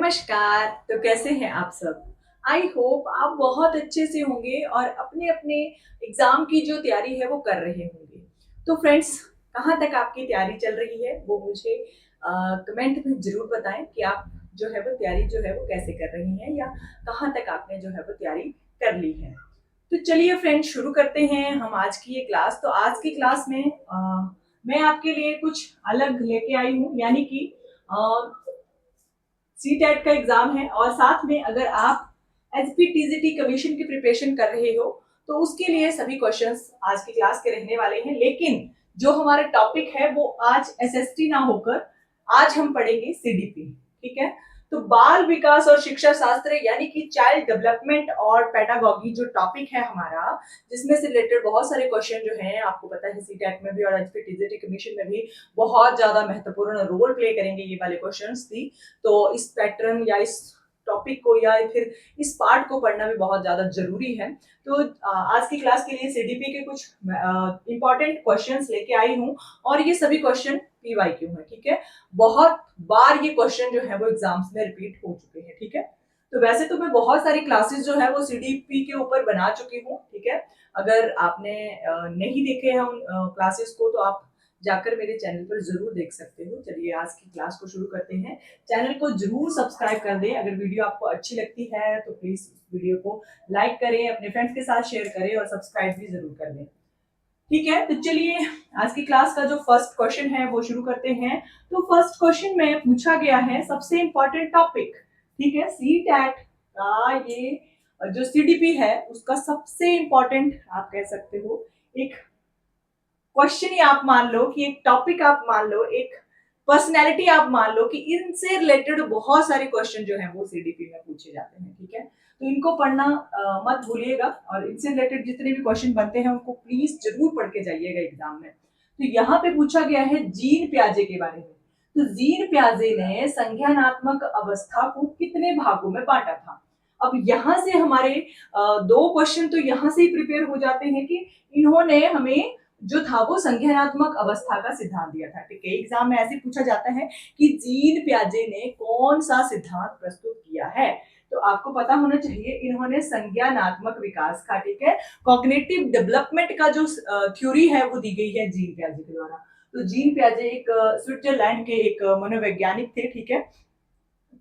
नमस्कार। तो कैसे हैं आप सब? आई होप आप बहुत अच्छे से होंगे और अपने अपने एग्जाम की जो तैयारी है वो कर रहे होंगे। तो फ्रेंड्स, कहाँ तक आपकी तैयारी चल रही है वो मुझे कमेंट में जरूर बताएं कि आप जो है वो तैयारी जो है वो कैसे कर रही हैं या कहाँ तक आपने जो है वो तैयारी कर ली है। तो चलिए फ्रेंड्स, शुरू करते हैं हम आज की ये क्लास। तो आज की क्लास में मैं आपके लिए कुछ अलग लेके आई हूँ, यानी कि सी टेट का एग्जाम है और साथ में अगर आप एचपीटीजीटी कमीशन की प्रिपरेशन कर रहे हो तो उसके लिए सभी क्वेश्चंस आज की क्लास के रहने वाले हैं। लेकिन जो हमारा टॉपिक है वो आज एसएसटी ना होकर आज हम पढ़ेंगे सीडीपी। ठीक है। तो बाल विकास और शिक्षा शास्त्र यानी कि चाइल्ड डेवलपमेंट और पेडागॉगी जो टॉपिक है हमारा, जिसमें से रिलेटेड बहुत सारे क्वेश्चन जो हैं आपको पता है सीटेट में भी और एचपीटीजीटी कमीशन में भी बहुत ज्यादा महत्वपूर्ण रोल प्ले करेंगे ये वाले क्वेश्चंस भी। तो इस पैटर्न या इस टॉपिक को या फिर इस पार्ट को पढ़ना भी बहुत ज्यादा जरूरी है। तो आज की क्लास के लिए सीडीपी के कुछ इंपॉर्टेंट क्वेश्चंस लेके आई हूँ और ये सभी क्वेश्चन पीवाईक्यू है। ठीक है। बहुत बार ये क्वेश्चन जो है वो एग्जाम्स में रिपीट हो चुके हैं। ठीक है। तो वैसे तो मैं बहुत सारी क्लासेस जो है वो सीडीपी के ऊपर बना चुकी हूँ। ठीक है। अगर आपने नहीं देखे हैं उन क्लासेस को तो आप जाकर मेरे चैनल पर जरूर देख सकते हो। चलिए आज की क्लास को शुरू करते हैं। चैनल को जरूर सब्सक्राइब कर दें। अगर वीडियो आपको अच्छी लगती है तो प्लीज वीडियो को लाइक करें, अपने फ्रेंड्स के साथ शेयर करें और सब्सक्राइब भी जरूर कर लें। ठीक है। तो चलिए आज की क्लास का जो फर्स्ट क्वेश्चन है वो शुरू करते हैं। तो फर्स्ट क्वेश्चन में पूछा गया है सबसे इंपॉर्टेंट टॉपिक। ठीक है। सी टैट का ये जो सीडीपी है उसका सबसे इंपॉर्टेंट आप कह सकते हो एक क्वेश्चन ही आप मान लो कि एक टॉपिक आप मान लो, एक पर्सनैलिटी आप मान लो कि इनसे रिलेटेड बहुत सारे क्वेश्चन जो है वो सीडीपी में पूछे जाते हैं। ठीक है। तो इनको पढ़ना मत भूलिएगा और इनसे रिलेटेड जितने भी क्वेश्चन बनते हैं उनको प्लीज जरूर पढ़ के जाइएगा एग्जाम में। तो यहाँ पे पूछा गया है जीन प्याजे के बारे में। तो जीन प्याजे ने संज्ञानात्मक अवस्था को कितने भागों में बांटा था? अब यहाँ से हमारे दो क्वेश्चन तो यहाँ से ही प्रिपेयर हो जाते हैं कि इन्होंने हमें जो था वो संज्ञानात्मक अवस्था का सिद्धांत दिया था। ठीक है। एग्जाम में ऐसे पूछा जाता है कि जीन प्याजे ने कौन सा सिद्धांत प्रस्तुत किया है। तो आपको पता होना चाहिए इन्होंने संज्ञानात्मक विकास का, ठीक है, कॉग्निटिव डेवलपमेंट का जो थ्योरी है वो दी गई है जीन प्याजे के द्वारा। तो जीन प्याजे एक स्विट्जरलैंड के एक मनोवैज्ञानिक थे। ठीक है।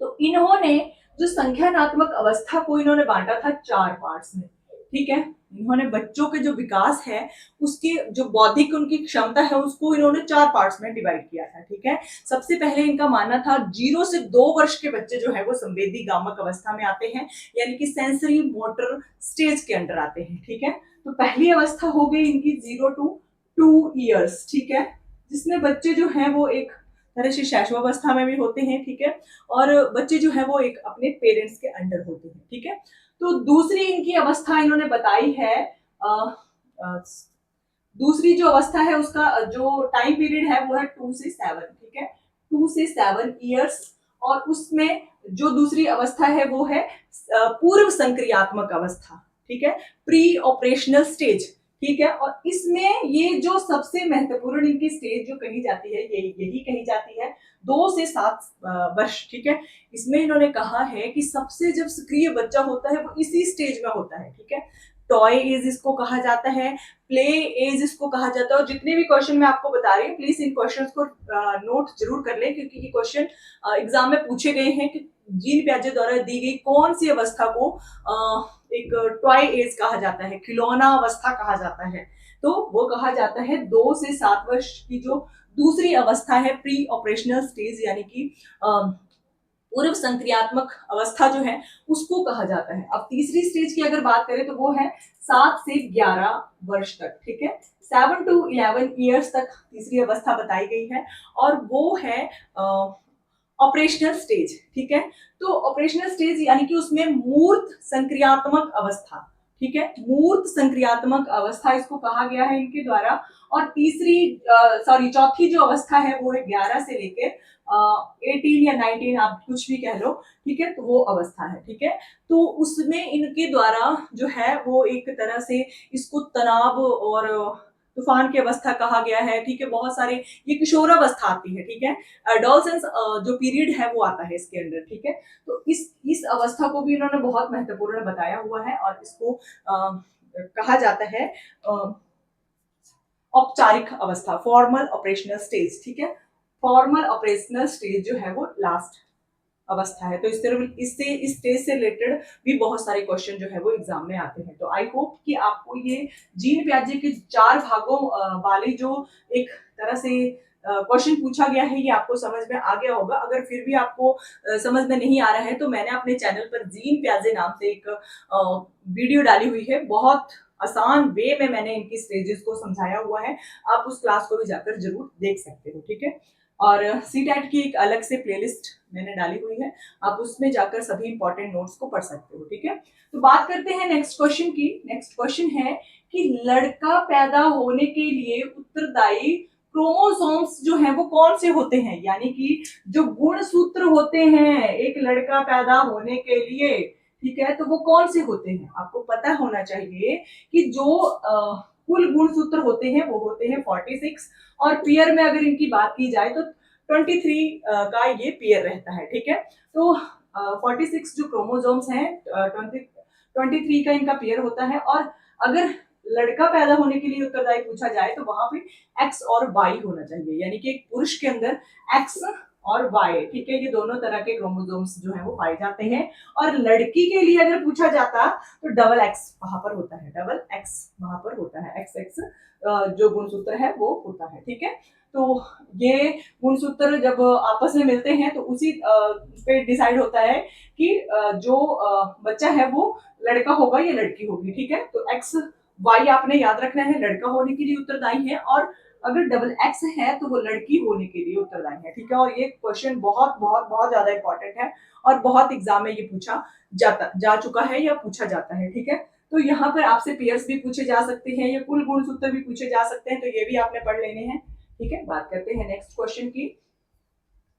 तो इन्होंने जो संज्ञानात्मक अवस्था को इन्होंने बांटा था 4 पार्ट्स में। ठीक है। इन्होंने बच्चों के जो विकास है उसके जो बौद्धिक उनकी क्षमता है उसको इन्होंने 4 पार्ट्स में डिवाइड किया था। ठीक है। सबसे पहले इनका मानना था 0 से 2 वर्ष के बच्चे जो है वो संवेदी गामक अवस्था में आते हैं, यानी कि सेंसरी मोटर स्टेज के अंडर आते हैं। ठीक है। तो पहली अवस्था हो गई इनकी 0 to 2 ईयर्स। ठीक है। जिसमें बच्चे जो है वो एक तरह से शैशवावस्था में भी होते हैं। ठीक है। और बच्चे जो है वो एक अपने पेरेंट्स के अंडर होते हैं। ठीक है। तो दूसरी इनकी अवस्था इन्होंने बताई है, दूसरी जो अवस्था है उसका जो टाइम पीरियड है वो है 2 से 7। ठीक है। 2 से 7 ईयर्स। और उसमें जो दूसरी अवस्था है वो है पूर्व संक्रियात्मक अवस्था। ठीक है। Pre operational stage. ठीक है। और इसमें ये जो सबसे महत्वपूर्ण इनकी स्टेज जो कही जाती है यही कही जाती है 2 से 7 वर्ष। ठीक है। इसमें इन्होंने कहा है कि सबसे जब सक्रिय बच्चा होता है वो इसी स्टेज में होता है। ठीक है। टॉय एज इसको कहा जाता है, प्ले एज इसको कहा जाता है। और जितने भी क्वेश्चन मैं आपको बता रही हूँ प्लीज इन क्वेश्चंस को नोट जरूर कर लें, क्योंकि ये क्वेश्चन एग्जाम में पूछे गए हैं कि जीन प्याजे द्वारा दी गई कौन सी अवस्था को एक टॉय एज कहा जाता है, खिलौना अवस्था कहा जाता है। तो वो कहा जाता है 2 से 7 वर्ष की जो दूसरी अवस्था है प्री ऑपरेशनल स्टेज, यानी कि पूर्व संक्रियात्मक अवस्था जो है उसको कहा जाता है। अब तीसरी स्टेज की अगर बात करें तो वो है 7 से 11 वर्ष तक। ठीक है। 7 to 11 ईयर्स तक तीसरी अवस्था बताई गई है और वो है ऑपरेशनल स्टेज। ठीक है। तो ऑपरेशनल स्टेज यानी कि उसमें मूर्त संक्रियात्मक अवस्था। ठीक है। मूर्त संक्रियात्मक अवस्था इसको कहा गया है इनके द्वारा। और चौथी जो अवस्था है वो है 11 से लेकर 18 या 19 आप कुछ भी कह लो। ठीक है। तो वो अवस्था है। ठीक है। तो उसमें इनके द्वारा जो है वो एक तरह से इसको तनाव और तूफान की अवस्था कहा गया है। ठीक है। बहुत सारे ये किशोरावस्था आती है। ठीक है। एडोलसेंस जो पीरियड है वो आता है इसके अंदर। ठीक है। तो इस अवस्था को भी इन्होंने बहुत महत्वपूर्ण बताया हुआ है और इसको कहा जाता है औपचारिक अवस्था, फॉर्मल ऑपरेशनल स्टेज। ठीक है, फॉर्मल ऑपरेशनल स्टेज जो है वो लास्ट अवस्था है। तो इस स्टेज से रिलेटेड भी बहुत सारे क्वेश्चन जो है वो एग्जाम में आते हैं। तो आई होप कि आपको ये जीन पियाजे के 4 भागों वाले जो एक तरह से क्वेश्चन पूछा गया है ये आपको समझ में आ गया होगा। अगर फिर भी आपको समझ में नहीं आ रहा है तो मैंने अपने चैनल पर जीन पियाजे नाम से एक वीडियो डाली हुई है, बहुत आसान वे में मैंने इनकी स्टेजेस को समझाया हुआ है, आप उस क्लास को भी जाकर जरूर देख सकते हो। ठीक है, और सीटेट की एक अलग से प्लेलिस्ट मैंने डाली हुई है, आप उसमें जाकर सभी इंपॉर्टेंट नोट्स को पढ़ सकते हो। ठीक है, तो बात करते हैं नेक्स्ट क्वेश्चन की। नेक्स्ट क्वेश्चन है कि लड़का पैदा होने के लिए उत्तरदायी क्रोमोसोम्स जो हैं वो कौन से होते हैं, यानी कि जो गुणसूत्र होते हैं एक लड़का पैदा होने के लिए, ठीक है, तो वो कौन से होते हैं। आपको पता होना चाहिए कि जो कुल गुणसूत्र होते हैं वो होते हैं 46 और पेयर में अगर इनकी बात की जाए तो 23 का ये पेयर रहता है। ठीक है, तो 46 जो क्रोमोसोम्स हैं 23 का इनका पेयर होता है। और अगर लड़का पैदा होने के लिए उत्तरदायी पूछा जाए तो वहां पे एक्स और वाई होना चाहिए, यानी कि एक पुरुष के अंदर एक्स और वाई, ठीक है, ये दोनों तरह के क्रोमोसोम्स जो है वो पाए जाते हैं। और लड़की के लिए अगर पूछा जाता तो डबल एक्स वहां पर होता है, डबल एक्स वहां पर होता है, एक्स एक्स जो गुणसूत्र है वो होता है। ठीक है, तो ये गुणसूत्र जब आपस में मिलते हैं तो उसी पे डिसाइड होता है कि जो बच्चा है वो लड़का होगा या लड़की होगी। ठीक है, तो एक्स वाई आपने याद रखना है, लड़का होने के लिए उत्तरदायी है, और अगर डबल एक्स है तो वो लड़की होने के लिए उत्तरदायी है। ठीक है, और ये क्वेश्चन बहुत बहुत बहुत ज्यादा इंपॉर्टेंट है और बहुत एग्जाम में ये पूछा जा चुका है या पूछा जाता है। ठीक है, तो यहाँ पर आपसे पेयर्स भी पूछे जा सकते हैं या कुल गुणसूत्र भी पूछे जा सकते हैं, तो ये भी आपने पढ़ लेने हैं। ठीक है, बात करते हैं नेक्स्ट क्वेश्चन की।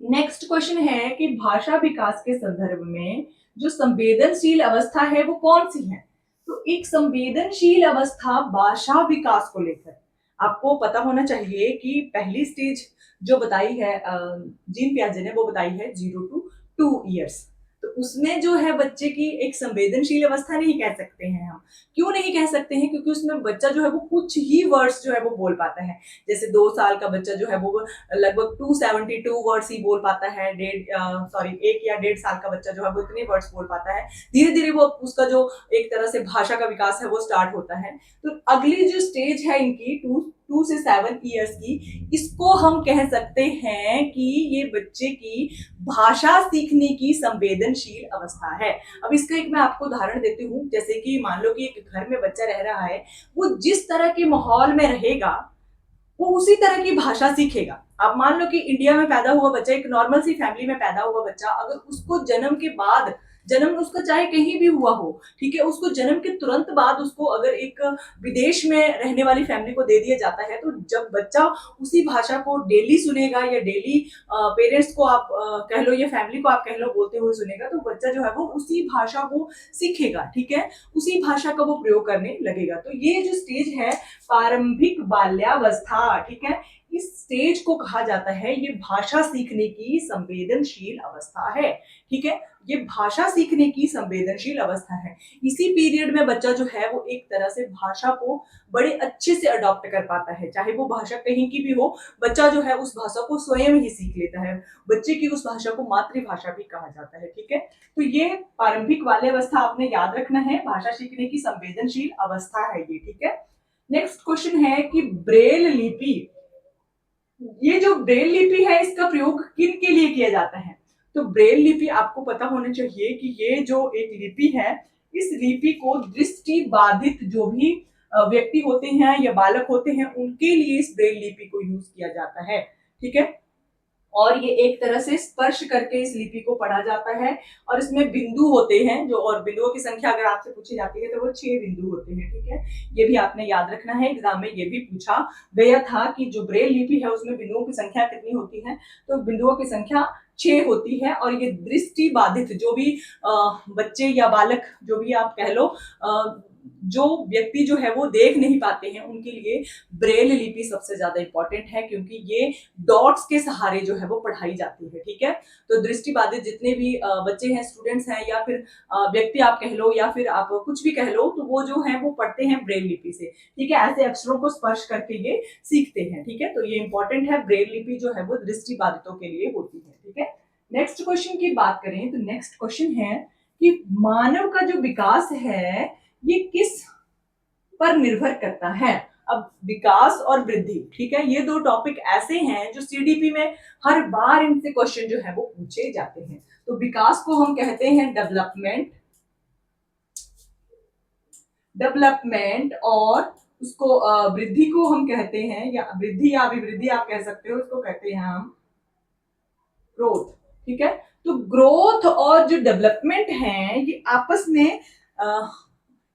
नेक्स्ट क्वेश्चन है कि भाषा विकास के संदर्भ में जो संवेदनशील अवस्था है वो कौन सी है। तो एक संवेदनशील अवस्था भाषा विकास को लेकर आपको पता होना चाहिए कि पहली स्टेज जो बताई है जीन पियाजे ने वो बताई है 0 to 2 ईयर्स। तो उसमें जो है बच्चे की एक संवेदनशील अवस्था नहीं कह सकते हैं हम। क्यों नहीं कह सकते हैं? क्योंकि उसमें बच्चा जो है वो कुछ ही वर्ड्स जो है वो बोल पाता है। जैसे 2 साल का बच्चा जो है वो लगभग 272 वर्ड्स ही बोल पाता है। 1 या 1.5 साल का बच्चा जो है वो इतने वर्ड्स बोल पाता है। धीरे धीरे वो उसका जो एक तरह से भाषा का विकास है वो स्टार्ट होता है। तो अगली जो स्टेज है इनकी 2 से 7 ईयर्स की, इसको हम कह सकते हैं कि ये बच्चे की भाषा सीखने की संवेदनशील अवस्था है। अब इसका एक मैं आपको उदाहरण देती हूँ। जैसे कि मान लो कि एक घर में बच्चा रह रहा है, वो जिस तरह के माहौल में रहेगा वो उसी तरह की भाषा सीखेगा। आप मान लो कि इंडिया में पैदा हुआ बच्चा, एक नॉर्मल सी फैमिली में पैदा हुआ बच्चा, अगर उसको जन्म के बाद, जन्म उसका चाहे कहीं भी हुआ हो, ठीक है, उसको जन्म के तुरंत बाद उसको अगर एक विदेश में रहने वाली फैमिली को दे दिया जाता है, तो जब बच्चा उसी भाषा को डेली सुनेगा या डेली पेरेंट्स को आप कह लो या फैमिली को आप कह लो बोलते हुए सुनेगा, तो बच्चा जो है वो उसी भाषा को सीखेगा। ठीक है, उसी भाषा का वो प्रयोग करने लगेगा। तो ये जो स्टेज है प्रारंभिक बाल्यावस्था, ठीक है, इस स्टेज को कहा जाता है ये भाषा सीखने की संवेदनशील अवस्था है। ठीक है, ये भाषा सीखने की संवेदनशील अवस्था है। इसी पीरियड में बच्चा जो है वो एक तरह से भाषा को बड़े अच्छे से अडॉप्ट कर पाता है। चाहे वो भाषा कहीं की भी हो, बच्चा जो है उस भाषा को स्वयं ही सीख लेता है। बच्चे की उस भाषा को मातृभाषा भी कहा जाता है। ठीक है, तो ये प्रारंभिक बाल्यावस्था आपने याद रखना है, भाषा सीखने की संवेदनशील अवस्था है ये। ठीक है, नेक्स्ट क्वेश्चन है कि ब्रेल लिपि, ये जो ब्रेल लिपि है इसका प्रयोग किन के लिए किया जाता है। तो ब्रेल लिपि आपको पता होना चाहिए कि ये जो एक लिपि है, इस लिपि को दृष्टि बाधित जो भी व्यक्ति होते हैं या बालक होते हैं उनके लिए इस ब्रेल लिपि को यूज किया जाता है। ठीक है, और ये एक तरह से स्पर्श करके इस लिपि को पढ़ा जाता है और इसमें बिंदु होते हैं जो, और बिंदुओं की संख्या अगर आपसे पूछी जाती है तो वो 6 बिंदु होते हैं। ठीक है, ये भी आपने याद रखना है, एग्जाम में ये भी पूछा गया था कि जो ब्रेल लिपि है उसमें बिंदुओं की संख्या कितनी होती है। तो बिंदुओं की संख्या 6 होती है। और ये दृष्टि बाधित जो भी बच्चे या बालक जो भी आप कह लो जो व्यक्ति जो है वो देख नहीं पाते हैं उनके लिए ब्रेल लिपि सबसे ज्यादा इंपॉर्टेंट है, क्योंकि ये डॉट्स के सहारे जो है वो पढ़ाई जाती है। ठीक है, तो दृष्टिबाधित जितने भी बच्चे हैं, स्टूडेंट्स हैं, या फिर व्यक्ति आप कह लो, या फिर आप कुछ भी कह लो, तो वो जो है वो पढ़ते हैं ब्रेल लिपि से। ठीक है, ऐसे अक्षरों को स्पर्श करके ये सीखते हैं। ठीक है, तो ये इंपॉर्टेंट है, ब्रेल लिपि जो है वो दृष्टिबाधितों के लिए होती है। ठीक है, नेक्स्ट क्वेश्चन की बात करें तो नेक्स्ट क्वेश्चन है कि मानव का जो विकास है ये किस पर निर्भर करता है। अब विकास और वृद्धि, ठीक है, ये दो टॉपिक ऐसे हैं जो सीडीपी में हर बार इनसे क्वेश्चन जो है वो पूछे जाते हैं। तो विकास को हम कहते हैं डेवलपमेंट, और उसको वृद्धि को हम कहते हैं, या वृद्धि या अभिवृद्धि आप कह सकते हो, उसको कहते हैं हम ग्रोथ। ठीक है, तो ग्रोथ और जो डेवलपमेंट है ये आपस में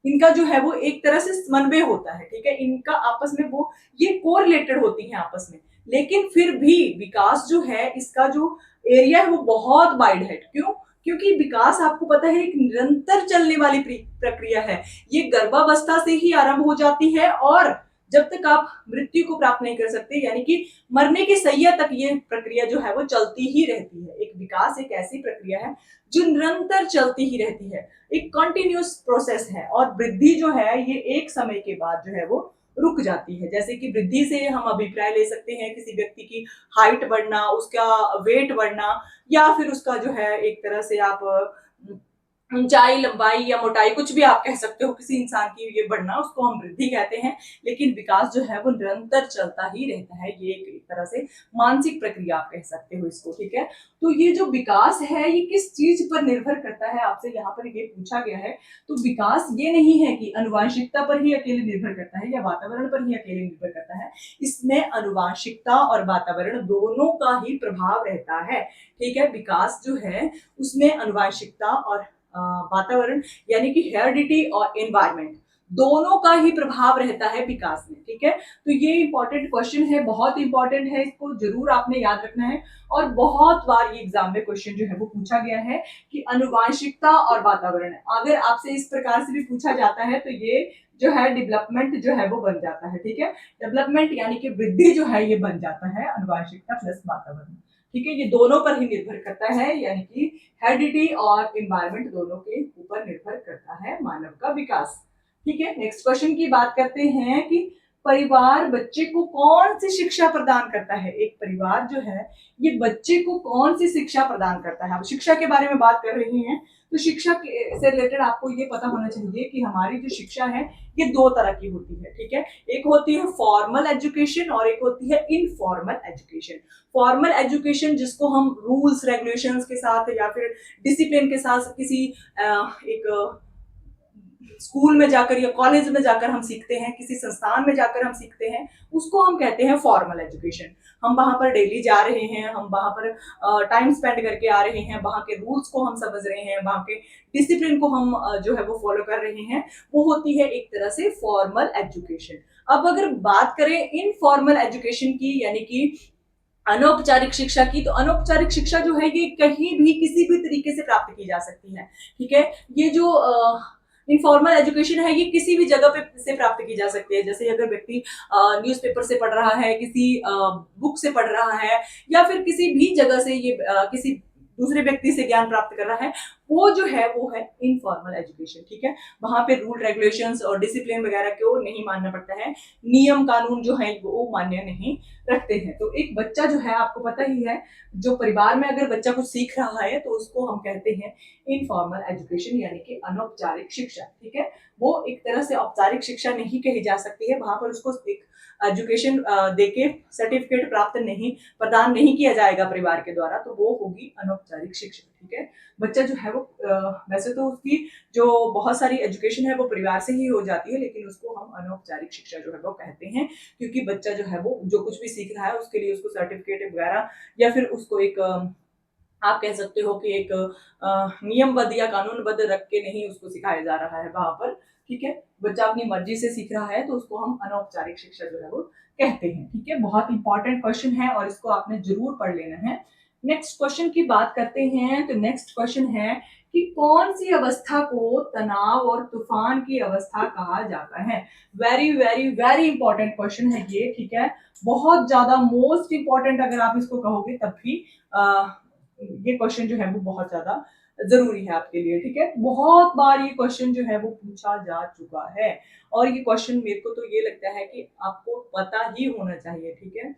इनका जो है वो एक तरह से समन्वय होता है। ठीक है, इनका आपस में वो ये कोरिलेटेड होती हैं आपस में, लेकिन फिर भी विकास जो है इसका जो एरिया है वो बहुत वाइड है। क्यों? क्योंकि विकास आपको पता है एक निरंतर चलने वाली प्रक्रिया है। ये गर्भावस्था से ही आरंभ हो जाती है और जब तक आप मृत्यु को प्राप्त नहीं कर सकते, यानी कि मरने की सैया तक ये प्रक्रिया जो है वो चलती ही रहती है। एक विकास एक ऐसी प्रक्रिया है जो निरंतर चलती ही रहती है, एक कंटिन्यूस प्रोसेस है। और वृद्धि जो है ये एक समय के बाद जो है वो रुक जाती है। जैसे कि वृद्धि से हम अभिप्राय ले सकते हैं किसी व्यक्ति की हाइट बढ़ना, उसका वेट बढ़ना, या फिर उसका जो है एक तरह से आप ऊंचाई, लंबाई या मोटाई, कुछ भी आप कह सकते हो, किसी इंसान की ये बढ़ना, उसको हम वृद्धि कहते हैं। लेकिन विकास जो है वो निरंतर चलता ही रहता है, ये एक तरह से मानसिक प्रक्रिया आप कह सकते हो इसको। ठीक है, तो ये जो विकास है ये किस चीज पर निर्भर करता है, आपसे यहाँ पर ये पूछा गया है। तो विकास ये नहीं है कि अनुवांशिकता पर ही अकेले निर्भर करता है या वातावरण पर ही अकेले निर्भर करता है। इसमें अनुवांशिकता और वातावरण दोनों का ही प्रभाव रहता है। ठीक है, विकास जो है उसमें अनुवांशिकता और वातावरण यानी कि हेरिडिटी और एनवायरमेंट दोनों का ही प्रभाव रहता है विकास में। ठीक है, तो ये इंपॉर्टेंट क्वेश्चन है, बहुत इंपॉर्टेंट है, इसको जरूर आपने याद रखना है। और बहुत बार ये एग्जाम में क्वेश्चन जो है वो पूछा गया है कि अनुवांशिकता और वातावरण, अगर आपसे इस प्रकार से भी पूछा जाता है तो ये जो है डेवलपमेंट जो है वो बन जाता है। ठीक है, डेवलपमेंट यानी कि वृद्धि जो है ये बन जाता है अनुवांशिकता प्लस वातावरण। ठीक है, ये दोनों पर ही निर्भर करता है, यानी कि हेरिडिटी और एनवायरमेंट दोनों के ऊपर निर्भर करता है मानव का विकास। ठीक है, नेक्स्ट क्वेश्चन की बात करते हैं कि परिवार बच्चे को कौन सी शिक्षा प्रदान करता है। एक परिवार जो है ये बच्चे को कौन सी शिक्षा प्रदान करता है। अब शिक्षा के बारे में बात कर रही हैं, तो शिक्षा से रिलेटेड आपको ये पता होना चाहिए कि हमारी जो शिक्षा है ये दो तरह की होती है। ठीक है, एक होती है फॉर्मल एजुकेशन और एक होती है इनफॉर्मल एजुकेशन। फॉर्मल एजुकेशन जिसको हम रूल्स रेगुलेशंस के साथ या फिर डिसिप्लिन के साथ किसी एक स्कूल में जाकर या कॉलेज में जाकर हम सीखते हैं, किसी संस्थान में जाकर हम सीखते हैं, उसको हम कहते हैं फॉर्मल एजुकेशन। हम वहां पर डेली जा रहे हैं, हम वहां पर टाइम स्पेंड करके आ रहे हैं, वहां के रूल्स को हम समझ रहे हैं, वहां के डिसिप्लिन को हम जो है वो फॉलो कर रहे हैं, वो होती है एक तरह से फॉर्मल एजुकेशन। अब अगर बात करें इनफॉर्मल एजुकेशन की, यानी कि अनौपचारिक शिक्षा की, तो अनौपचारिक शिक्षा जो है ये कहीं भी किसी भी तरीके से प्राप्त की जा सकती है। ठीक है, ये जो इनफॉर्मल एजुकेशन है ये किसी भी जगह पे से प्राप्त की जा सकती है। जैसे अगर व्यक्ति न्यूज़पेपर से पढ़ रहा है, किसी बुक से पढ़ रहा है, या फिर किसी भी जगह से ये किसी दूसरे व्यक्ति से ज्ञान प्राप्त कर रहा है, वो जो है वो है इनफॉर्मल एजुकेशन। ठीक है, वहां पे रूल रेगुलेशंस और डिसिप्लिन वगैरह को नहीं मानना पड़ता है, नियम कानून जो है वो मान्य नहीं रखते हैं। तो एक बच्चा जो है आपको पता ही है, जो परिवार में अगर बच्चा कुछ सीख रहा है तो उसको हम कहते हैं इनफॉर्मल एजुकेशन, यानी कि अनौपचारिक शिक्षा। ठीक है, वो एक तरह से औपचारिक शिक्षा नहीं कही जा सकती है, वहां पर उसको एक एजुकेशन देके सर्टिफिकेट प्राप्त नहीं प्रदान नहीं किया जाएगा परिवार के द्वारा, तो वो होगी अनौपचारिक शिक्षा। ठीक है, बच्चा जो है वो वैसे तो उसकी जो बहुत सारी एजुकेशन है वो परिवार से ही हो जाती है, लेकिन उसको हम अनौपचारिक शिक्षा जो है वो कहते हैं, क्योंकि बच्चा जो है वो जो कुछ भी सीख रहा है उसके लिए उसको सर्टिफिकेट वगैरह या फिर उसको एक आप कह सकते हो कि एक नियमबद्ध या कानूनबद्ध रख के नहीं उसको सिखाया जा रहा है वहां पर। ठीक है, बच्चा अपनी मर्जी से सीख रहा है तो उसको हम अनौपचारिक शिक्षा जो है वो कहते हैं। ठीक है, बहुत इंपॉर्टेंट क्वेश्चन है और इसको आपने जरूर पढ़ लेना है। नेक्स्ट क्वेश्चन की बात करते हैं, तो नेक्स्ट क्वेश्चन है कि कौन सी अवस्था को तनाव और तूफान की अवस्था कहा जाता है। Very very very important question है ये, ठीक है, बहुत ज्यादा मोस्ट इंपॉर्टेंट अगर आप इसको कहोगे तब भी ये क्वेश्चन जो है वो बहुत ज्यादा जरूरी है आपके लिए, ठीक है। बहुत बार ये क्वेश्चन जो है वो पूछा जा चुका है और ये क्वेश्चन मेरे को तो ये लगता है कि आपको पता ही होना चाहिए, ठीक है।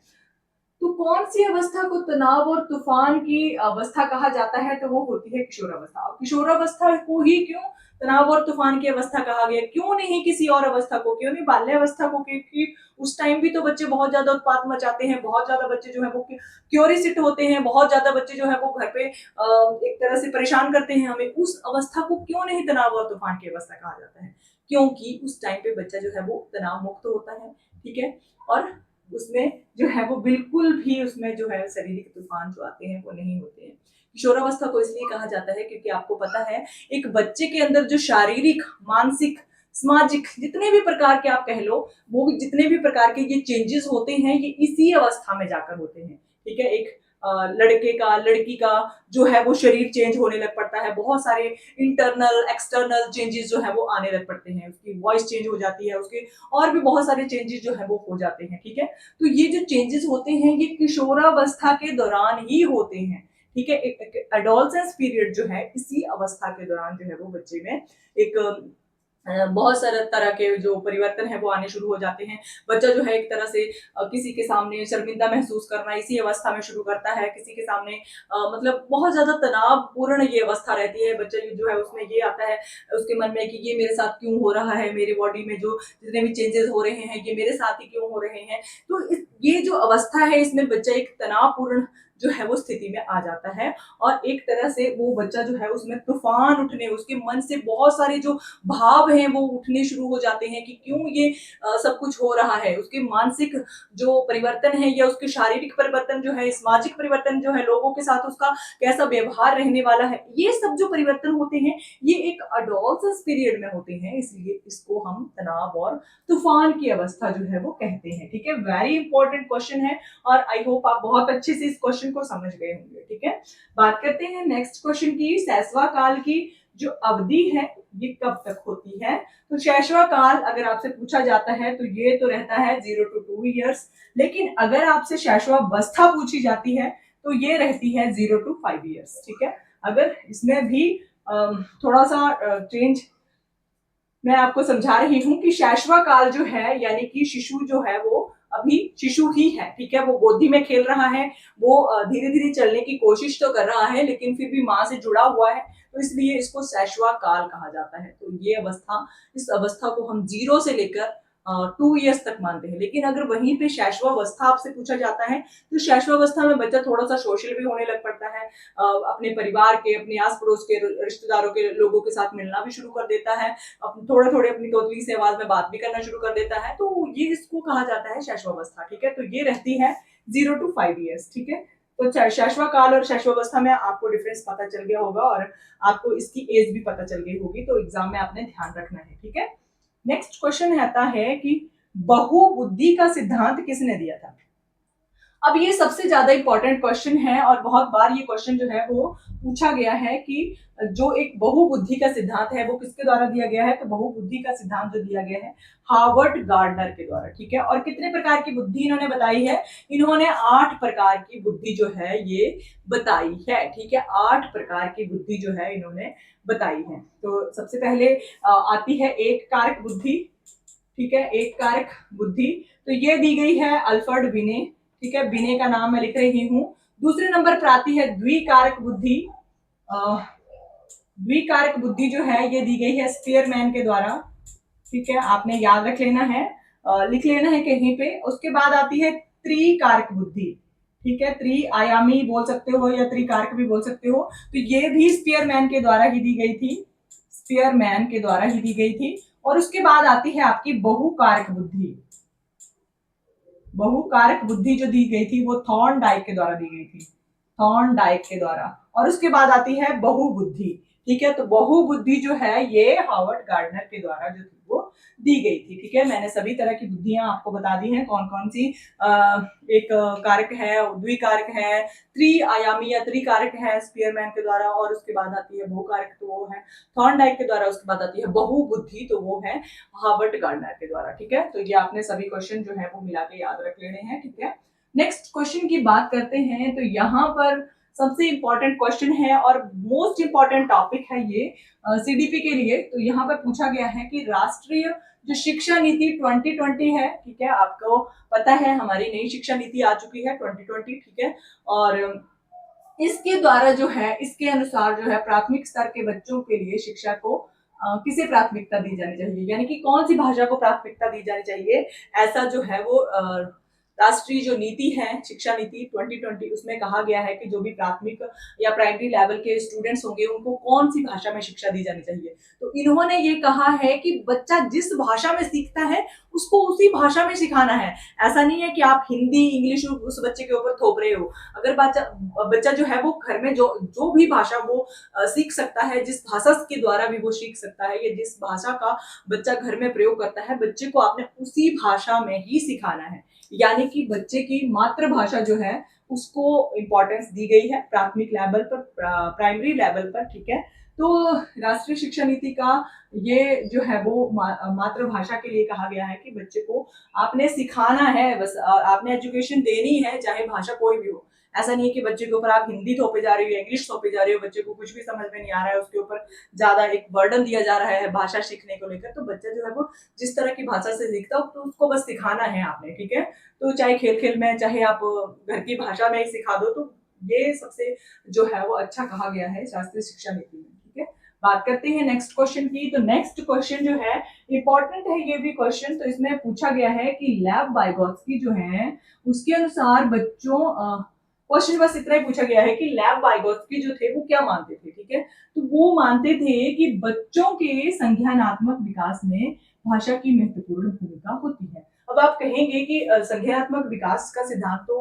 तो कौन सी अवस्था को तनाव और तूफान की अवस्था कहा जाता है, तो वो होती है किशोरावस्था। अब किशोरावस्था को ही क्यों तनाव और तूफान की अवस्था कहा गया, क्यों नहीं किसी और अवस्था को, क्यों नहीं बाल्यावस्था को, क्योंकि उस टाइम भी तो बच्चे बहुत ज्यादा उत्पात मचाते हैं, बहुत ज्यादा बच्चे जो है वो क्यूरियसिट होते हैं, बहुत ज्यादा बच्चे जो है वो घर पे एक तरह से परेशान करते हैं हमें। उस अवस्था को क्यों नहीं तनाव और तूफान की अवस्था कहा जाता है, क्योंकि उस टाइम पे बच्चा जो है वो तनाव मुक्त होता है, ठीक है, और उसमें जो है वो बिल्कुल भी उसमें जो है शारीरिक तूफान जो आते हैं वो नहीं होते हैं। किशोरावस्था को इसलिए कहा जाता है क्योंकि आपको पता है एक बच्चे के अंदर जो शारीरिक, मानसिक, सामाजिक जितने भी प्रकार के आप कह लो, वो भी जितने भी प्रकार के ये चेंजेस होते हैं ये इसी अवस्था में जाकर होते हैं, ठीक है। एक लड़के का, लड़की का जो है वो शरीर चेंज होने लग पड़ता है, बहुत सारे इंटरनल एक्सटर्नल चेंजेस जो है वो आने लग पड़ते हैं, उसकी वॉइस चेंज हो जाती है, उसके और भी बहुत सारे चेंजेस जो है वो हो जाते हैं, ठीक है। तो ये जो चेंजेस होते हैं ये किशोरावस्था के दौरान ही होते हैं, ठीक है। एक एडोलसेंस पीरियड जो है इसी अवस्था के दौरान जो है वो बच्चे में एक बहुत सारे तरह के जो परिवर्तन है वो आने शुरू हो जाते हैं। बच्चा जो है एक तरह से किसी के सामने शर्मिंदा महसूस करना इसी अवस्था में शुरू करता है, किसी के सामने मतलब बहुत ज्यादा तनावपूर्ण ये अवस्था रहती है, बच्चा जो है उसमें ये आता है उसके मन में कि ये मेरे साथ क्यों हो रहा है, मेरे बॉडी में जो जितने भी चेंजेस हो रहे हैं ये मेरे साथ ही क्यों हो रहे हैं। तो ये जो अवस्था है इसमें बच्चा एक तनावपूर्ण जो है वो स्थिति में आ जाता है और एक तरह से वो बच्चा जो है उसमें तूफान उठने, उसके मन से बहुत सारे जो भाव हैं वो उठने शुरू हो जाते हैं कि क्यों ये सब कुछ हो रहा है। उसके मानसिक जो परिवर्तन है या उसके शारीरिक परिवर्तन जो है, सामाजिक परिवर्तन जो है, लोगों के साथ उसका कैसा व्यवहार रहने वाला है, ये सब जो परिवर्तन होते हैं ये एक एडोलसेंस पीरियड में होते हैं, इसलिए इसको हम तनाव और तूफान की अवस्था जो है वो कहते हैं, ठीक है। वेरी इंपॉर्टेंट क्वेश्चन है और आई होप आप बहुत अच्छे से इस क्वेश्चन को समझ गए होंगे, ठीक है। बात करते हैं नेक्स्ट क्वेश्चन की। शैशवा काल की जो अवधि है ये कब तक होती है, तो शैशवा काल अगर आपसे पूछा जाता है तो ये तो रहता है 0 to 2 ईयर्स, लेकिन अगर आपसे शैशवावस्था पूछी जाती है तो ये रहती है 0 to 5 ईयर्स, ठीक है। अगर इसमें भी थोड़ा सा चेंज मैं आपको समझा रही हूँ कि शैशवा काल जो है यानी कि शिशु जो है वो अभी शिशु ही है, ठीक है, वो गोदी में खेल रहा है, वो धीरे धीरे चलने की कोशिश तो कर रहा है लेकिन फिर भी माँ से जुड़ा हुआ है, तो इसलिए इसको शैशवा काल कहा जाता है। तो ये अवस्था, इस अवस्था को हम 0 से लेकर 2 ईयर्स तक मानते हैं। लेकिन अगर वहीं पे शैशवावस्था आपसे पूछा जाता है तो शैशवावस्था में बच्चा थोड़ा सा सोशल भी होने लग पड़ता है, अपने परिवार के, अपने आस पड़ोस के रिश्तेदारों के लोगों के साथ मिलना भी शुरू कर देता है, थोड़े थोड़े अपनी तोतली से आवाज में बात भी करना शुरू कर देता है, तो ये इसको कहा जाता है शैशवावस्था, ठीक है। तो ये रहती है 0 to 5 ईयर्स, ठीक है। तो शैशवा काल और शैशवावस्था में आपको डिफरेंस पता चल गया होगा और आपको इसकी एज भी पता चल गई होगी, तो एग्जाम में आपने ध्यान रखना है, ठीक है। नेक्स्ट क्वेश्चन आता है कि बहुबुद्धि का सिद्धांत किसने दिया था। अब ये सबसे ज्यादा इंपॉर्टेंट क्वेश्चन है और बहुत बार ये क्वेश्चन जो है वो पूछा गया है कि जो एक बहुबुद्धि का सिद्धांत है वो किसके द्वारा दिया गया है, तो बहुबुद्धि का सिद्धांत जो दिया गया है हार्वर्ड गार्डनर के द्वारा, ठीक है। और कितने प्रकार की बुद्धि इन्होंने बताई है, इन्होंने 8 प्रकार की बुद्धि जो है ये बताई है, ठीक है। 8 प्रकार की बुद्धि जो है इन्होंने बताई है। तो सबसे पहले आती है एक कारक बुद्धि, ठीक है, एक कारक बुद्धि, तो ये दी गई है अल्फ्रेड बिने, ठीक है, बिने का नाम मैं लिख रही हूँ। दूसरे नंबर पर आती है द्विकारक बुद्धि, द्विकारक बुद्धि जो है ये दी गई है स्पीयरमैन के द्वारा, ठीक है, आपने याद रख लेना है, लिख लेना है कहीं पे। उसके बाद आती है त्रिकारक बुद्धि, ठीक है, त्रिआयामी बोल सकते हो या त्रिकारक भी बोल सकते हो, तो ये भी स्पीयरमैन के द्वारा ही दी गई थी, स्पीयरमैन के द्वारा ही दी गई थी। और उसके बाद आती है आपकी बहुकारक बुद्धि, बहुकारक बुद्धि जो दी गई थी वो थॉर्नडाइक के द्वारा दी गई थी, थॉर्नडाइक के द्वारा। और उसके बाद आती है बहुबुद्धि, ठीक है, तो बहुबुद्धि जो है ये हार्वर्ड गार्डनर के द्वारा जो थी वो दी गई थी। ठीक है, मैंने सभी तरह की बुद्धियां आपको बता दी हैं, कौन कौन सी एक कारक है, द्विकारक है, त्रिआयामी या त्रिकारक है स्पीयरमैन के द्वारा, और उसके बाद आती है बहुकारक, तो वो है थॉर्नडाइक के द्वारा, उसके बाद आती है बहुबुद्धि, तो वो है हार्वर्ड गार्डनर के द्वारा। ठीक है, तो ये आपने सभी क्वेश्चन जो है वो मिला के याद रख लेने हैं। ठीक है, नेक्स्ट क्वेश्चन की बात करते हैं, तो यहाँ पर सबसे इंपॉर्टेंट क्वेश्चन है और मोस्ट इंपॉर्टेंट टॉपिक है ये सीडीपी के लिए। तो यहाँ पर पूछा गया है कि राष्ट्रीय जो शिक्षा नीति 2020 है, ठीक है, आपको पता है हमारी नई शिक्षा नीति आ चुकी है 2020, ठीक है, और इसके द्वारा जो है, इसके अनुसार जो है प्राथमिक स्तर के बच्चों के लिए शिक्षा को किसे प्राथमिकता दी जानी चाहिए, यानी कि कौन सी भाषा को प्राथमिकता दी जानी चाहिए, ऐसा जो है वो राष्ट्रीय जो नीति है शिक्षा नीति 2020, उसमें कहा गया है कि जो भी प्राथमिक या प्राइमरी लेवल के स्टूडेंट्स होंगे उनको कौन सी भाषा में शिक्षा दी जानी चाहिए। तो इन्होंने ये कहा है कि बच्चा जिस भाषा में सीखता है उसको उसी भाषा में सिखाना है। ऐसा नहीं है कि आप हिंदी इंग्लिश उस बच्चे के ऊपर थोप रहे हो। अगर बच्चा जो है वो घर में जो भी भाषा वो सीख सकता है, जिस भाषा के द्वारा भी वो सीख सकता है, या जिस भाषा का बच्चा घर में प्रयोग करता है, बच्चे को आपने उसी भाषा में ही सिखाना है। यानी कि बच्चे की मातृभाषा जो है उसको इम्पोर्टेंस दी गई है प्राथमिक लेवल पर, प्राइमरी लेवल पर। ठीक है, तो राष्ट्रीय शिक्षा नीति का ये जो है वो मातृभाषा के लिए कहा गया है कि बच्चे को आपने सिखाना है, बस आपने एजुकेशन देनी है, चाहे भाषा कोई भी हो। ऐसा नहीं है कि बच्चे के ऊपर आप हिंदी थोपे जा रही हो, इंग्लिश थोपे जा रही हो, बच्चे को कुछ भी समझ में नहीं आ रहा है, उसके ऊपर ज्यादा एक बर्डन दिया जा रहा है भाषा सीखने को लेकर। तो बच्चा जो है वो जिस तरह की भाषा से सीखता हो तो उसको बस सिखाना है आपने। ठीक है, तो चाहे खेल खेल में, चाहे आप घर की भाषा में ही सिखा दो, तो ये सबसे जो है वो अच्छा कहा गया है राष्ट्रीय शिक्षा नीति में। ठीक है, बात करते हैं नेक्स्ट क्वेश्चन की। तो नेक्स्ट क्वेश्चन जो है इंपॉर्टेंट है ये भी क्वेश्चन। तो इसमें पूछा गया है कि लेव वाइगोत्स्की जो है उसके अनुसार बच्चों क्वेश्चन बस इतना ही पूछा गया है कि लेव वाइगोत्स्की जो थे वो क्या मानते थे। ठीक है, तो वो मानते थे कि बच्चों के संज्ञानात्मक विकास में भाषा की महत्वपूर्ण भूमिका होती है। अब आप कहेंगे कि संज्ञानात्मक विकास का सिद्धांत तो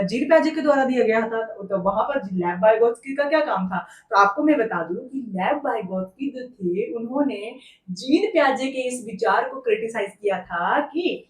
जीन पियाजे के द्वारा दिया गया था, तो वहां पर लेव वाइगोत्स्की का क्या काम था। तो आपको मैं बता दूं कि लेव वाइगोत्स्की जो थे उन्होंने जीन पियाजे के इस विचार को क्रिटिसाइज किया था कि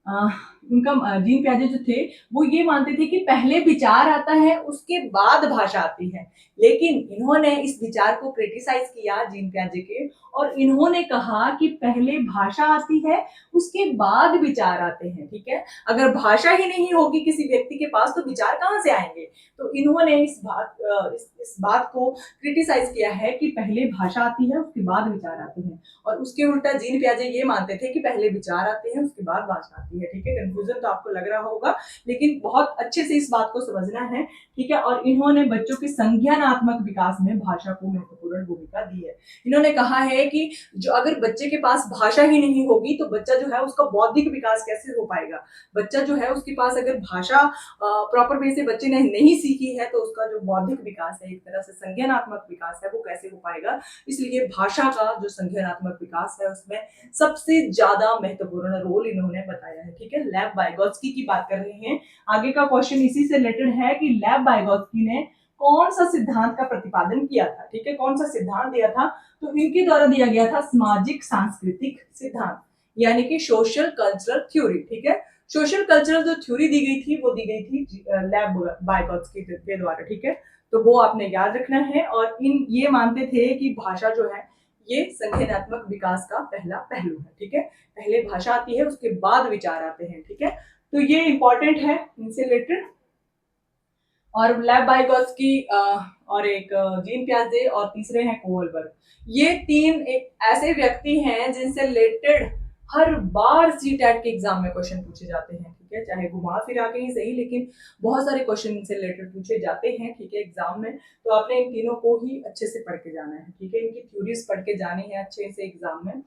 उनका जीन पियाजे जो थे वो ये मानते थे कि पहले विचार आता है उसके बाद भाषा आती है। लेकिन इन्होंने इस विचार को क्रिटिसाइज किया जीन पियाजे के, और इन्होंने कहा कि पहले भाषा आती है उसके बाद विचार आते हैं। ठीक है, अगर भाषा ही नहीं होगी किसी व्यक्ति के पास तो विचार कहाँ से आएंगे। तो इन्होंने इस बात को क्रिटिसाइज किया है कि पहले भाषा आती है उसके बाद विचार आते हैं, और उसके उल्टा जीन पियाजे ये मानते थे कि पहले विचार आते हैं उसके बाद भाषा आती है। ठीक है, कंफ्यूजन तो आपको लग रहा होगा, लेकिन बहुत अच्छे से इस बात को समझना है। ठीक है, और इन्होंने बच्चों के संज्ञानात्मक विकास में भाषा को महत्वपूर्ण भूमिका दी है। इन्होंने कहा है कि जो अगर बच्चे के पास भाषा ही नहीं होगी तो बच्चा जो है उसका बौद्धिक विकास कैसे हो पाएगा। बच्चा जो है उसके पास अगर भाषा प्रॉपर वे से बच्चे ने नहीं सीखी है तो उसका जो बौद्धिक विकास है, एक तरह से संज्ञानात्मक विकास है, वो कैसे हो पाएगा। इसलिए भाषा का जो संज्ञानात्मक विकास है उसमें सबसे ज्यादा महत्वपूर्ण रोल इन्होंने बताया है। ठीक है, लेव वाइगोत्स्की की बात कर रहे हैं। आगे का क्वेश्चन इसी से रिलेटेड है कि लेव वाइगोत्स्की ने कौन सा सिद्धांत का प्रतिपादन किया था। ठीक है, कौन सा सिद्धांत दिया था, तो इनके द्वारा दिया गया था सामाजिक सांस्कृतिक सिद्धांत, यानी कि सोशल कल्चरल थ्योरी। ठीक है, सोशल कल्चरल जो थ्योरी दी गई थी वो दी गई थी लेव वाइगोत्स्की के द्वारा। ठीक है, तो वो आपने याद रखना है। और ये मानते थे कि भाषा जो है ये संज्ञानात्मक विकास का पहला पहलू है। ठीक है, पहले भाषा आती है उसके बाद विचार आते हैं। ठीक है, तो ये इंपॉर्टेंट है इनसे रिलेटेड। और लेव वाइगोत्स्की और एक जीन पियाजे और तीसरे हैं कोहलबर्ग। ये तीन एक ऐसे व्यक्ति हैं जिनसे रिलेटेड हर बार सीटेट के एग्जाम में क्वेश्चन पूछे जाते हैं। ठीक है, चाहे घुमा फिरा के ही सही, लेकिन बहुत सारे क्वेश्चन इनसे रिलेटेड पूछे जाते हैं। ठीक है, एग्जाम में, तो आपने इन तीनों को ही अच्छे से पढ़ के जाना है। ठीक है, इनकी थ्योरीज पढ़ के जानी है अच्छे से एग्जाम में।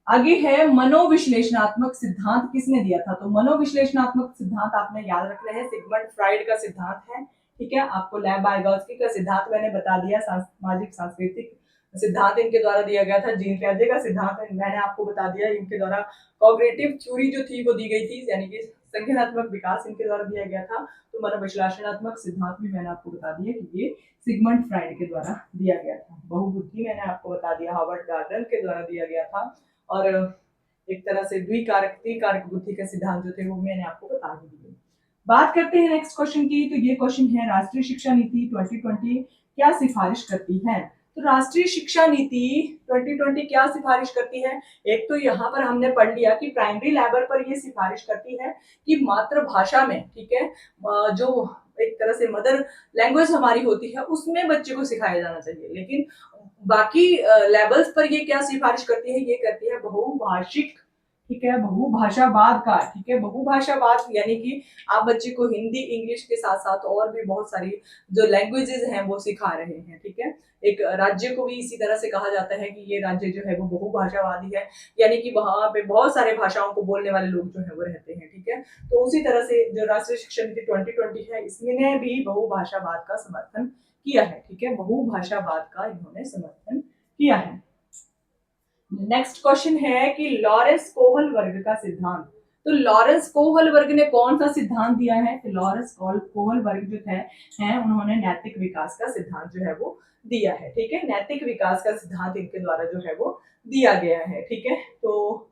आगे है मनोविश्लेषणात्मक सिद्धांत किसने दिया था। तो मनोविश्लेषणात्मक सिद्धांत आपने याद रखना है, सिगमंड फ्राइड का सिद्धांत है। ठीक है, आपको लेव वाइगोत्स्की का सिद्धांत मैंने बता दिया, सामाजिक सांस्कृतिक सिद्धांत इनके द्वारा दिया गया था। जीन पियाजे का सिद्धांत मैंने आपको बता दिया, इनके द्वारा कॉग्निटिव थ्योरी जो थी वो दी गई थी, यानी कि संज्ञानात्मक विकास इनके द्वारा दिया गया था। तो मनोविश्लेषणात्मक सिद्धांत भी मैंने आपको बता दिया कि ये सिगमंड फ्राइड के द्वारा दिया गया था। बहुबुद्धि मैंने आपको बता दिया हार्वर्ड गार्डनर के द्वारा दिया गया था। और एक तरह से द्विकारक त्रिकारक बुद्धि के सिद्धांत जो थे वो मैंने आपको बता ही दिए। बात करते हैं नेक्स्ट क्वेश्चन की। तो ये क्वेश्चन है, राष्ट्रीय शिक्षा नीति 2020 क्या सिफारिश करती है? तो राष्ट्रीय शिक्षा नीति 2020 क्या सिफारिश करती है? एक तो यहाँ पर हमने पढ़ लिया कि प्राइमरी लेवल पर ये सिफारिश करती है कि मातृभाषा में, ठीक है, जो एक तरह से मदर लैंग्वेज हमारी होती है उसमें बच्चे को सिखाया जाना चाहिए। लेकिन बाकी लेवल्स पर ये क्या सिफारिश करती है? ये करती है बहुभाषिक, ठीक है, बहुभाषावाद का, ठीक है, बहुभाषावाद यानी कि आप बच्चे को हिंदी इंग्लिश के साथ साथ और भी बहुत सारी जो लैंग्वेजेस हैं वो सिखा रहे हैं, ठीक है। एक राज्य को भी इसी तरह से कहा जाता है कि ये राज्य जो है वो बहुभाषावादी है, यानी कि वहां पे बहुत सारे भाषाओं को बोलने वाले लोग जो है वो रहते हैं, ठीक है। तो उसी तरह से जो राष्ट्रीय शिक्षा नीति 2020 है इसने भी बहुभाषावाद का समर्थन किया है, ठीक है, बहुभाषावाद का इन्होंने समर्थन किया है। नेक्स्ट क्वेश्चन है कि लॉरेंस कोहल वर्ग का सिद्धांत। तो लॉरेंस कोहल वर्ग ने कौन सा सिद्धांत दिया है? तो लॉरेंस कोहल वर्ग जो है उन्होंने नैतिक विकास का सिद्धांत जो है वो दिया है, ठीक है। नैतिक विकास का सिद्धांत इनके द्वारा जो है वो दिया गया है, ठीक है। तो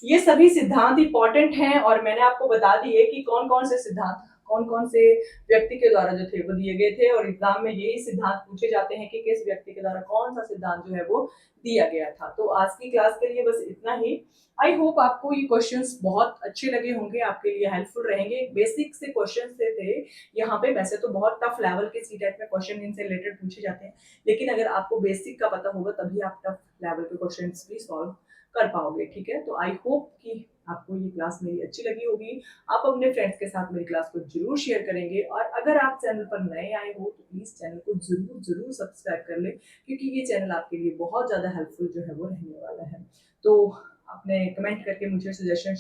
ये सभी सिद्धांत इंपॉर्टेंट हैं और मैंने आपको बता दिए कि कौन कौन से सिद्धांत कौन कौन से व्यक्ति के द्वारा जो थे वो दिए गए थे, और एग्जाम में यही सिद्धांत पूछे जाते हैं कि किस व्यक्ति के द्वारा कौन सा सिद्धांत जो है वो दिया गया था। तो आज की क्लास के लिए बस इतना ही। आई होप आपको ये क्वेश्चंस बहुत अच्छे लगे होंगे, आपके लिए हेल्पफुल रहेंगे। बेसिक से क्वेश्चन थे यहाँ पे, वैसे तो बहुत टफ लेवल के सीटेट में क्वेश्चन इनसे रिलेटेड पूछे जाते हैं, लेकिन अगर आपको बेसिक का पता होगा तभी आप टफ लेवल के क्वेश्चन भी सॉल्व कर पाओगे, ठीक है। तो आई होप कि आपको ये क्लास मेरी अच्छी लगी होगी। आप अपने फ्रेंड्स के साथ मेरी क्लास को जरूर शेयर करेंगे, और अगर आप चैनल पर नए आए हो तो प्लीज चैनल को जरूर जरूर सब्सक्राइब कर ले, क्योंकि ये चैनल आपके लिए बहुत ज्यादा हेल्पफुल जो है वो रहने वाला है। तो अपने कमेंट करके मुझे सजेशन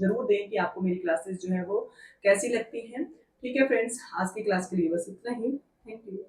जरूर दें कि आपको मेरी क्लासेस जो है वो कैसी लगती हैं, ठीक है फ्रेंड्स। आज की क्लास के लिए बस इतना ही। Thank you.